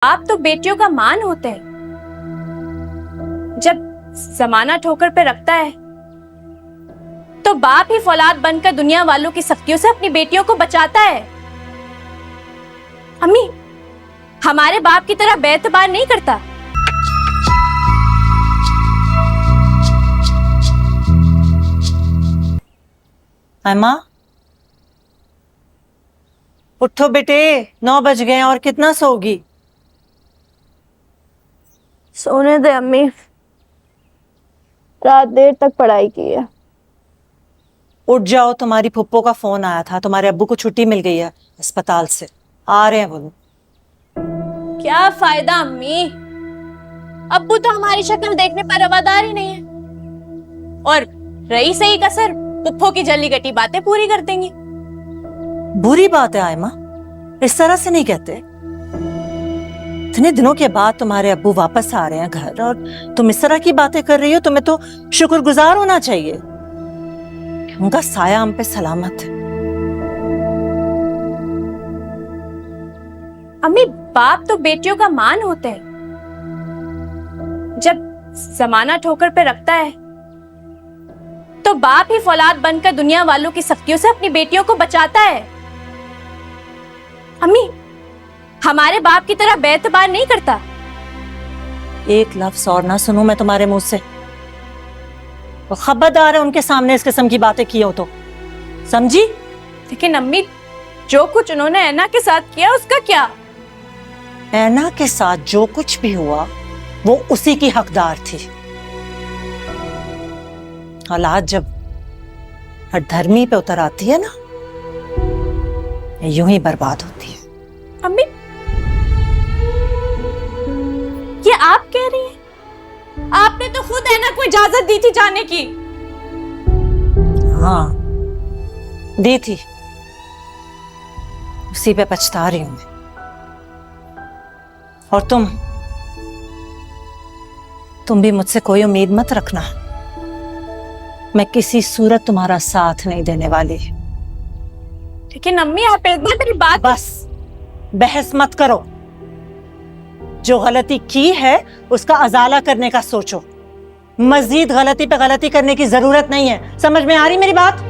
आप तो बेटियों का मान होते हैं। जब जमाना ठोकर पे रखता है तो बाप ही फौलाद बनकर दुनिया वालों की सख्तियों से अपनी बेटियों को बचाता है। अम्मी, हमारे बाप की तरह बेएतबार नहीं करता। अम्मा, उठो बेटे, 9 बज गए और कितना सोगी? सोने दे अम्मी, रात देर तक पढ़ाई की है। उठ जाओ, तुम्हारी फुप्पो का फोन आया था, तुम्हारे अब्बू को छुट्टी मिल गई है अस्पताल से, आ रहे हैं वो लोग। क्या फायदा अम्मी, अब्बू तो हमारी शक्ल देखने पर रवादार ही नहीं है, और रही सही कसर पुप्पो की जल्दी गटी बातें पूरी कर देंगी। बुरी बात है आयमा, इस तरह से नहीं कहते। इतने दिनों के बाद तुम्हारे अब्बू वापस आ रहे हैं घर और तुम इस तरह की बातें कर रही हो। तुम्हें तो शुक्रगुजार होना चाहिए, उनका साया हम पे सलामत है। अम्मी, बाप तो बेटियों का मान होते हैं। जब जमाना ठोकर पे रखता है तो बाप ही फौलाद बनकर दुनिया वालों की सख्तियों से अपनी बेटियों को बचाता है। अम्मी, हमारे बाप की तरह बेएतबार नहीं करता। एक लफ्ज और ना सुनूं मैं तुम्हारे मुंह से, वो खबरदार है उनके सामने इस किस्म की बातें की हो तो, समझी? लेकिन अम्मी, जो कुछ उन्होंने ऐना के साथ किया उसका क्या? ऐना के साथ जो कुछ भी हुआ वो उसी की हकदार थी। औलाद जब हठधर्मी पे उतर आती है ना, यूं ही बर्बाद होती है। अम्मी, ये आप कह रही हैं? आपने तो खुद ऐना को इजाजत दी थी जाने की। हाँ, दी थी, उसी पे पछता रही हूं मैं। और तुम भी मुझसे कोई उम्मीद मत रखना, मैं किसी सूरत तुम्हारा साथ नहीं देने वाली। लेकिन अम्मी, आप एक बार मेरी बात। बस बहस मत करो, जो गलती की है उसका अजाला करने का सोचो। मजीद गलती पे गलती करने की जरूरत नहीं है। समझ में आ रही मेरी बात?